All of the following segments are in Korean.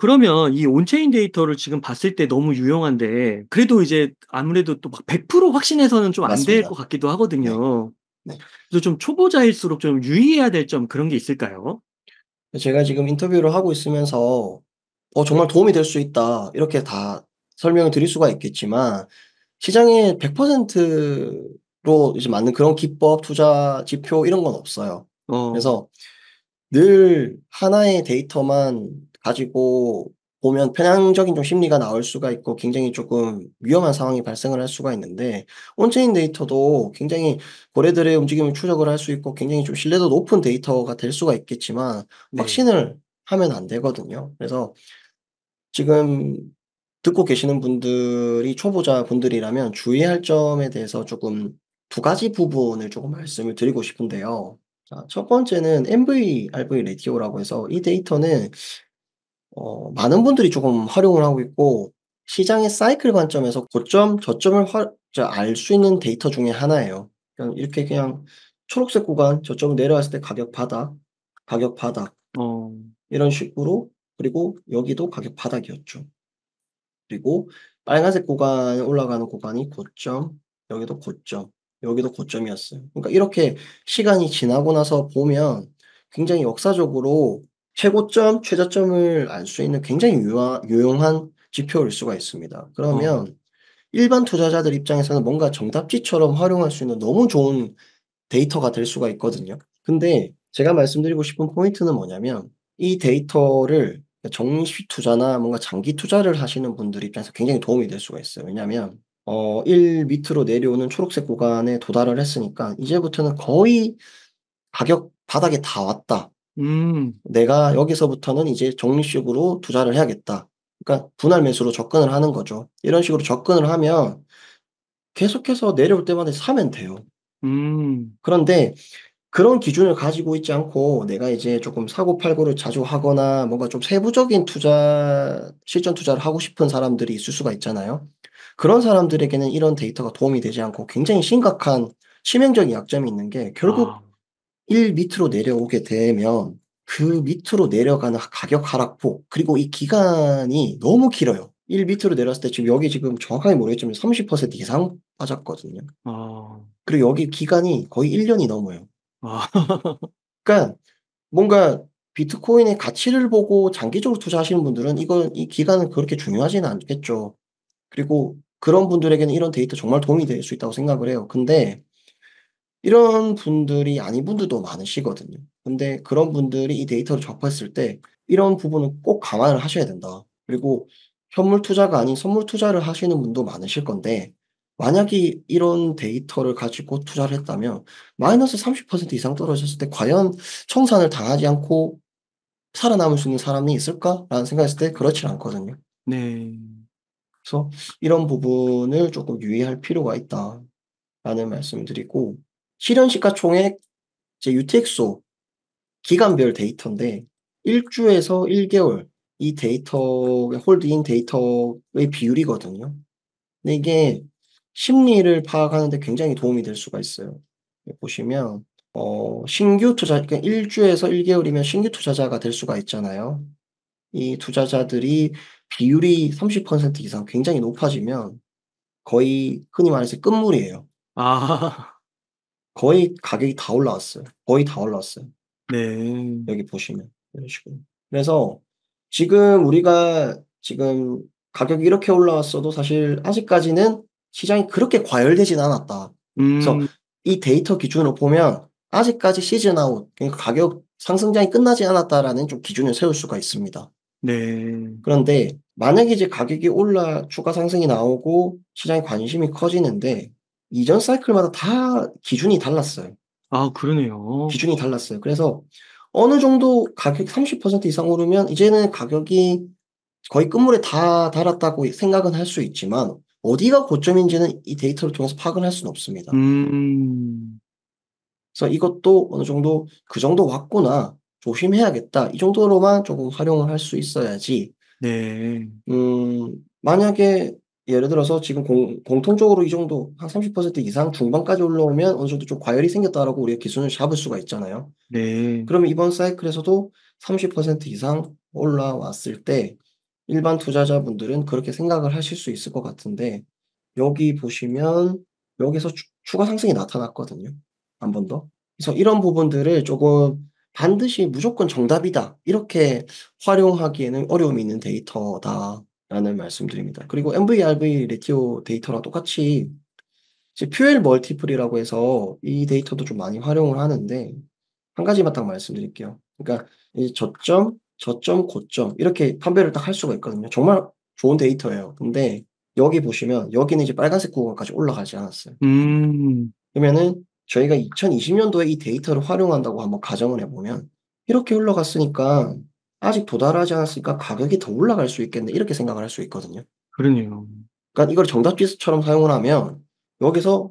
그러면 이 온체인 데이터를 지금 봤을 때 너무 유용한데 그래도 이제 아무래도 또 막 100% 확신해서는 좀 안 될 것 맞습니다. 같기도 네. 하거든요. 네. 그래서 좀 초보자일수록 좀 유의해야 될 점 그런 게 있을까요? 제가 지금 인터뷰를 하고 있으면서 정말 도움이 될 수 있다. 이렇게 다 설명을 드릴 수가 있겠지만 시장에 100%로 이제 맞는 그런 기법, 투자 지표 이런 건 없어요. 어. 그래서 늘 하나의 데이터만 가지고 보면 편향적인 좀 심리가 나올 수가 있고 굉장히 쪼끔 위험한 상황이 발생을 할 수가 있는데 온체인 데이터도 굉장히 거래들의 움직임을 추적을 할 수 있고 굉장히 좀 신뢰도 높은 데이터가 될 수가 있겠지만 네. 확신을 하면 안 되거든요. 그래서 지금 듣고 계시는 분들이 초보자분들이라면 주의할 점에 대해서 조금 두 가지 부분을 조금 말씀을 드리고 싶은데요. 자, 첫 번째는 MV-RV 레티오라고 해서 이 데이터는 많은 분들이 조금 활용을 하고 있고 시장의 사이클 관점에서 고점, 저점을 알 수 있는 데이터 중에 하나예요. 그냥 이렇게 그냥 초록색 구간 저점 내려왔을 때 가격 바닥, 가격 바닥 어. 이런 식으로 그리고 여기도 가격 바닥이었죠. 그리고 빨간색 구간 올라가는 구간이 고점, 여기도 고점, 여기도 고점이었어요. 그러니까 이렇게 시간이 지나고 나서 보면 굉장히 역사적으로 최고점, 최저점을 알 수 있는 굉장히 유용한 지표일 수가 있습니다. 어. 그러면 일반 투자자들 입장에서는 뭔가 정답지처럼 활용할 수 있는 너무 좋은 데이터가 될 수가 있거든요. 근데 제가 말씀드리고 싶은 포인트는 뭐냐면 이 데이터를 정식 투자나 뭔가 장기 투자를 하시는 분들 입장에서 굉장히 도움이 될 수가 있어요. 왜냐하면 1 밑으로 내려오는 초록색 구간에 도달을 했으니까 이제부터는 거의 '가격 바닥에 다 왔다. 음. 내가 여기서부터는 이제 적립식으로 투자를 해야겠다.' 그러니까 분할 매수로 접근을 하는 거죠. 이런 식으로 접근을 하면 계속해서 내려올 때마다 사면 돼요. 음. 그런데 그런 기준을 가지고 있지 않고 내가 이제 조금 사고 팔고를 자주 하거나 뭔가 좀 세부적인 실전 투자를 하고 싶은 사람들이 있을 수가 있잖아요. 그런 사람들에게는 이런 데이터가 도움이 되지 않고 굉장히 심각한 치명적인 약점이 있는 게 결국 아. 1 밑으로 내려오게 되면 그 밑으로 내려가는 가격 하락폭 그리고 이 기간이 너무 길어요. 1 밑으로 내려왔을 때 지금 여기 지금 정확하게 모르겠지만 30% 이상 빠졌거든요. 아. 그리고 여기 기간이 거의 1 년이 넘어요. 아. 그러니까 뭔가 비트코인의 가치를 보고 장기적으로 투자하시는 분들은 이 기간은 그렇게 중요하지는 않겠죠. 그리고 그런 분들에게는 이런 데이터 정말 도움이 될 수 있다고 생각을 해요. 근데 이런 분들이 아닌 분들도 많으시거든요. 근데 그런 분들이 이 데이터를 접했을 때 이런 부분은 꼭 감안을 하셔야 된다. 그리고 현물 투자가 아닌 선물 투자를 하시는 분도 많으실 건데 만약에 이런 데이터를 가지고 투자를 했다면 마이너스 30% 이상 떨어졌을 때 '과연 청산을 당하지 않고 살아남을 수 있는 사람이 있을까?'라는 생각했을 때 그렇진 않거든요. 네. 그래서 이런 부분을 쪼끔 유의할 필요가 있다라는 말씀을 드리고 실현 시가총액 이제 UTXO 기간별 데이터인데 1 주에서 1 개월 이 데이터의 홀드인 데이터의 비율이거든요. 근데 이게 심리를 파악하는 데 굉장히 도움이 될 수가 있어요. 여기 보시면 신규 투자 그러니까 1 주에서 1 개월이면 신규 투자자가 될 수가 있잖아요. 이 투자자들이 비율이 30% 이상 굉장히 높아지면 거의 흔히 말해서 끝물이에요. 아. 거의 가격이 다 올라왔어요. 거의 다 올라왔어요. 네. 여기 보시면 이런 식으로. 그래서 지금 우리가 지금 가격이 이렇게 올라왔어도 사실 아직까지는 시장이 그렇게 과열되진 않았다. 그래서 음. 이 데이터 기준으로 보면 아직까지 시즌 아웃 그러니까 가격 상승장이 끝나지 않았다라는 좀 기준을 세울 수가 있습니다. 네. 그런데 만약에 이제 가격이 추가 상승이 나오고 시장의 관심이 커지는데 이전 사이클마다 다 기준이 달랐어요. 아 그러네요. 기준이 달랐어요. 그래서 어느 정도 가격이 30% 이상 오르면 이제는 가격이 거의 끝물에 다 달았다고 생각은 할 수 있지만 어디가 고점인지는 이 데이터를 통해서 파악을 할 수는 없습니다. 음. 그래서 이것도 어느 정도 '그 정도 왔구나. 조심해야겠다.' 이 정도로만 조금 활용을 할 수 있어야지 네. 만약에 예를 들어서 지금 공통적으로 이 정도 한 30% 이상 중반까지 올라오면 어느 정도 좀 '과열이 생겼다.'라고 우리가 기준을 잡을 수가 있잖아요. 네. 그러면 이번 사이클에서도 30% 이상 올라왔을 때 일반 투자자분들은 그렇게 생각을 하실 수 있을 것 같은데 여기 보시면 여기서 추가 상승이 나타났거든요, 한 번 더. 그래서 이런 부분들을 조금 반드시 '무조건 정답이다.' 이렇게 활용하기에는 어려움이 있는 데이터다라는 말씀드립니다. 그리고 MVRV 레티오 데이터랑 똑같이 이제 퓨엘 멀티플이라고 해서 이 데이터도 좀 많이 활용을 하는데 한 가지만 딱 말씀드릴게요. 그러니까 이 저점, 고점 이렇게 판별을 딱 할 수가 있거든요. 정말 좋은 데이터예요. 근데 여기 보시면 여기는 이제 빨간색 구간까지 올라가지 않았어요. 음. 그러면은 저희가 2020 년도에 이 데이터를 활용한다고 한번 가정을 해 보면 '이렇게 흘러갔으니까 아직 도달하지 않았으니까 가격이 더 올라갈 수 있겠네.' 이렇게 생각을 할 수 있거든요. 그러네요. 그러니까 이걸 정답 지수처럼 사용을 하면 여기서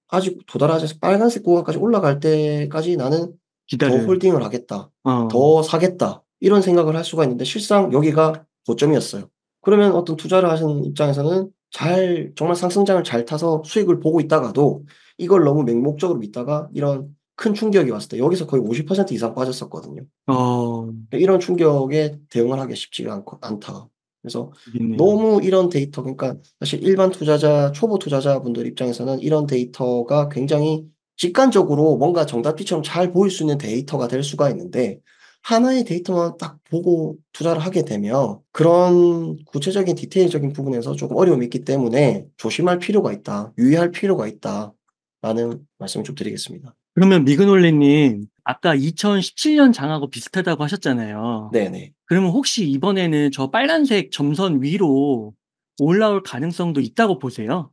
아직 도달하지 않아서 빨간색 구간까지 올라갈 때까지 '나는 더 기다려요. 홀딩을 하겠다. 어. 더 사겠다.' 이런 생각을 할 수가 있는데 실상 여기가 고점이었어요. 그러면 어떤 투자를 하시는 입장에서는 잘 정말 상승장을 잘 타서 수익을 보고 있다가도 이걸 너무 맹목적으로 믿다가 이런 큰 충격이 왔을 때 여기서 거의 50% 이상 빠졌었거든요. 어. 이런 충격에 대응을 하기가 쉽지가 않다. 그래서 있네요. 너무 이런 데이터 그러니까 사실 일반 투자자 초보 투자자분들 입장에서는 이런 데이터가 굉장히 직관적으로 뭔가 정답지처럼 잘 보일 수 있는 데이터가 될 수가 있는데 하나의 데이터만 딱 보고 투자를 하게 되면 그런 구체적인 디테일적인 부분에서 조금 어려움이 있기 때문에 '조심할 필요가 있다. 유의할 필요가 있다.'라는 말씀을 좀 드리겠습니다. 그러면 미그놀리 님 아까 2017년 장하고 비슷하다고 하셨잖아요. 네네. 그러면 혹시 이번에는 저 빨간색 점선 위로 올라올 가능성도 있다고 보세요?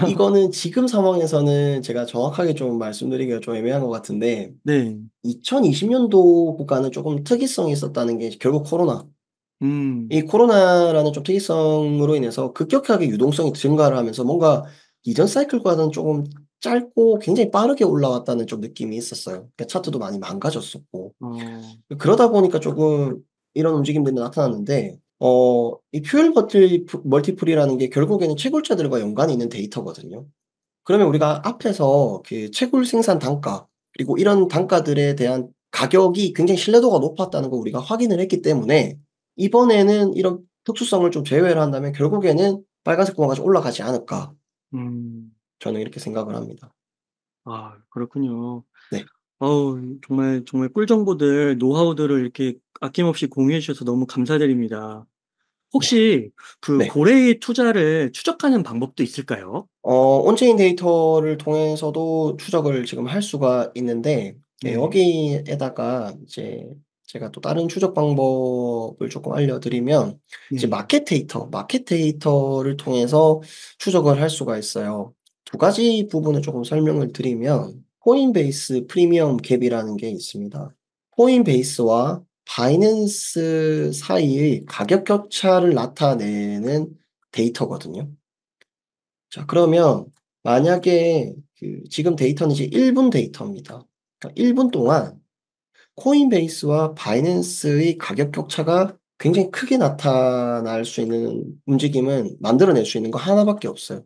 이거는 지금 상황에서는 제가 정확하게 좀 말씀드리기가 좀 애매한 것 같은데 네. 2020 년도 국가는 쪼금 특이성이 있었다는 게 결국 코로나. 이 음. 코로나라는 좀 특이성으로 인해서 급격하게 유동성이 증가를 하면서 뭔가 이전 사이클과는 쪼금 짧고 굉장히 빠르게 올라왔다는 좀 느낌이 있었어요. 그러니까 차트도 많이 망가졌었고. 어. 그러다 보니까 조금 이런 움직임들이 나타났는데 이 퓨얼 멀티플이라는 게 결국에는 채굴자들과 연관이 있는 데이터거든요. 그러면 우리가 앞에서 그 채굴 생산 단가 그리고 이런 단가들에 대한 가격이 굉장히 신뢰도가 높았다는 걸 우리가 확인을 했기 때문에 이번에는 이런 특수성을 좀 제외를 한다면 결국에는 '빨간색 구간까지 올라가지 않을까.' 음. 저는 이렇게 생각을 합니다. 아 그렇군요. 네. 어우 정말, 정말 꿀 정보들 노하우들을 이렇게 아낌없이 공유해 주셔서 너무 감사드립니다. 네. 혹시 그 네. 고래의 투자를 추적하는 방법도 있을까요? 온체인 데이터를 통해서도 추적을 지금 할 수가 있는데 네. 여기에다가 이제 제가 또 다른 추적 방법을 쪼끔 알려드리면 이제 네. 마켓 데이터를 통해서 추적을 할 수가 있어요. 두 가지 부분을 쪼금 설명을 드리면 코인베이스 프리미엄 갭이라는 게 있습니다. 코인베이스와 바이낸스 사이의 가격 격차를 나타내는 데이터거든요. 자 그러면 만약에 그 지금 데이터는 이제 1분 데이터입니다. 그러니까 1분 동안 코인베이스와 바이낸스의 가격 격차가 굉장히 크게 나타날 수 있는 움직임은 만들어낼 수 있는 거 하나밖에 없어요.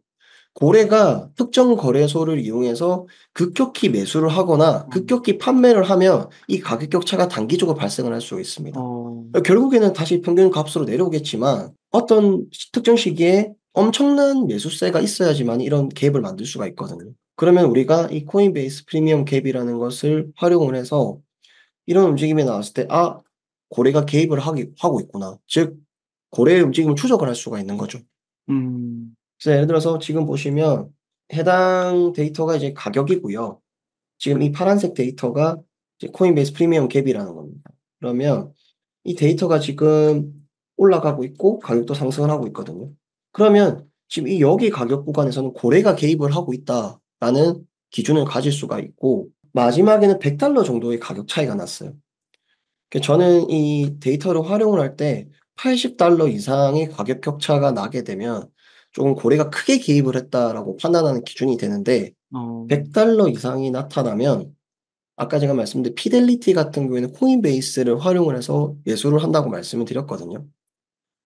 고래가 특정 거래소를 이용해서 급격히 매수를 하거나 음. 급격히 판매를 하면 이 가격 격차가 단기적으로 발생을 할 수 있습니다. 어. 결국에는 다시 평균 값으로 내려오겠지만 어떤 특정 시기에 엄청난 매수세가 있어야지만 이런 갭을 만들 수가 있거든요. 그러면 우리가 이 코인베이스 프리미엄 갭이라는 것을 활용을 해서 이런 움직임이 나왔을 때 '아 고래가 개입을 하기 하고 있구나.' 즉 고래의 움직임을 추적을 할 수가 있는 거죠. 음. 그래서 예를 들어서 지금 보시면 해당 데이터가 이제 가격이고요. 지금 이 파란색 데이터가 이제 코인베이스 프리미엄 갭이라는 겁니다. 그러면 이 데이터가 지금 올라가고 있고 가격도 상승을 하고 있거든요. 그러면 지금 이 여기 가격 구간에서는 '고래가 개입을 하고 있다.'라는 기준을 가질 수가 있고 마지막에는 $100 정도의 가격 차이가 났어요. 저는 이 데이터를 활용을 할 때 $80 이상의 가격 격차가 나게 되면 조금 '고래가 크게 개입을 했다.'라고 판단하는 기준이 되는데 어. $100 이상이 나타나면 아까 제가 말씀드린 피델리티 같은 경우에는 코인베이스를 활용을 해서 매수를 한다고 말씀을 드렸거든요.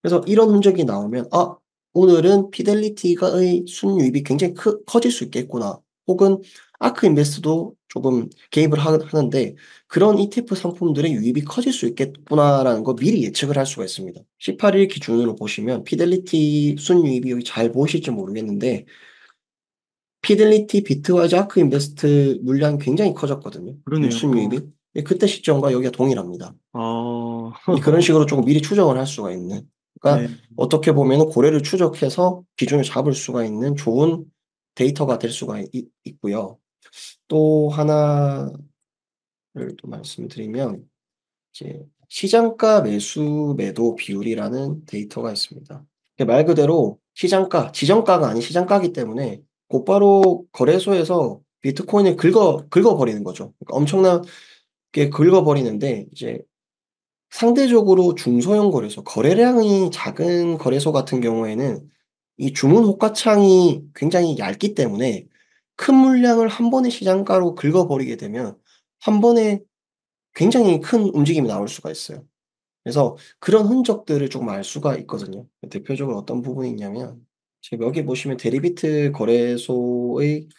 그래서 이런 흔적이 나오면 '아 오늘은 피델리티가의 순유입이 굉장히 커질 수 있겠구나.' 혹은 아크 인베스트도 조금 개입을 하는데 그런 ETF 상품들의 유입이 커질 수 있겠구나라는 거 미리 예측을 할 수가 있습니다. 18일 기준으로 보시면 피델리티 순유입이 여기 잘 보이실지 모르겠는데 피델리티, 비트와이즈, 아크 인베스트 물량이 굉장히 커졌거든요, 그러네요. 순유입이. 예 그때 시점과 여기가 동일합니다. 어. 그런 식으로 조금 미리 추정을 할 수가 있는 그러니까 네. 어떻게 보면은 고래를 추적해서 기준을 잡을 수가 있는 좋은 데이터가 될 수가 있고요. 또 하나를 또 말씀드리면 이제 시장가 매수 매도 비율이라는 데이터가 있습니다. 말 그대로 시장가, 지정가가 아닌 시장가이기 때문에 곧바로 거래소에서 비트코인을 긁어버리는 거죠. 그러니까 엄청나게 긁어버리는데 이제 상대적으로 중소형 거래소, 거래량이 작은 거래소 같은 경우에는 이 주문 호가창이 굉장히 얇기 때문에 큰 물량을 한 번에 시장가로 긁어버리게 되면 한 번에 굉장히 큰 움직임이 나올 수가 있어요. 그래서 그런 흔적들을 조금 알 수가 있거든요. 대표적으로 어떤 부분이 있냐면 지금 여기 보시면 데리비트 거래소의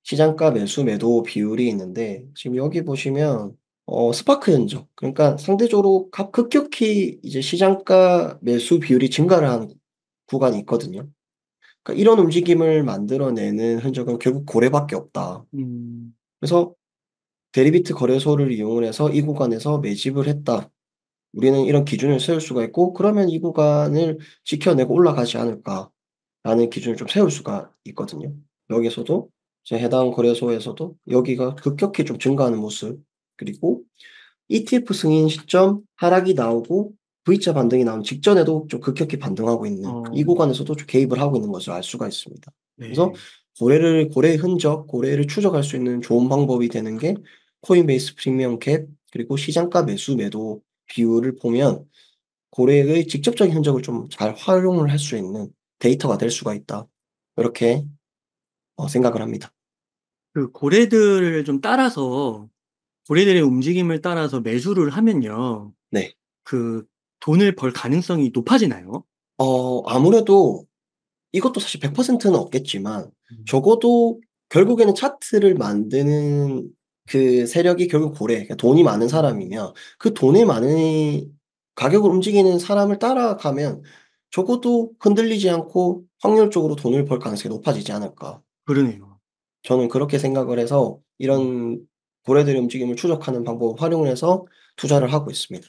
시장가 매수 매도 비율이 있는데 지금 여기 보시면 스파크 흔적 그러니까 상대적으로 급격히 이제 시장가 매수 비율이 증가를 한 구간이 있거든요. 그러니까 이런 움직임을 만들어내는 흔적은 결국 고래밖에 없다. 음. 그래서 데리비트 거래소를 이용을 해서 이 구간에서 매집을 했다. 우리는 이런 기준을 세울 수가 있고 그러면 이 구간을 지켜내고 올라가지 않을까라는 기준을 좀 세울 수가 있거든요. 여기서도 이제 해당 거래소에서도 여기가 급격히 좀 증가하는 모습 그리고 ETF 승인 시점 하락이 나오고 V자 반등이 나오는 직전에도 좀 급격히 반등하고 있는 이 어. 구간에서도 좀 개입을 하고 있는 것을 알 수가 있습니다. 그래서 네. 고래의 흔적, 고래를 추적할 수 있는 좋은 방법이 되는 게 코인베이스 프리미엄 캡 그리고 시장가 매수 매도 비율을 보면 고래의 직접적인 흔적을 좀 잘 활용을 할 수 있는 데이터가 될 수가 있다. 이렇게 생각을 합니다. 그 고래들을 좀 따라서 고래들의 움직임을 따라서 매수를 하면요. 네. 그 돈을 벌 가능성이 높아지나요? 아무래도 이것도 사실 100%는 없겠지만 음. 적어도 결국에는 차트를 만드는 그 세력이 결국 그러니까 돈이 많은 음. 사람이면 그 돈이 많은 가격을 움직이는 사람을 따라가면 적어도 흔들리지 않고 확률적으로 돈을 벌 가능성이 높아지지 않을까. 그러네요. 저는 그렇게 생각을 해서 음. 이런 고래들의 움직임을 추적하는 방법을 활용을 해서 투자를 하고 있습니다.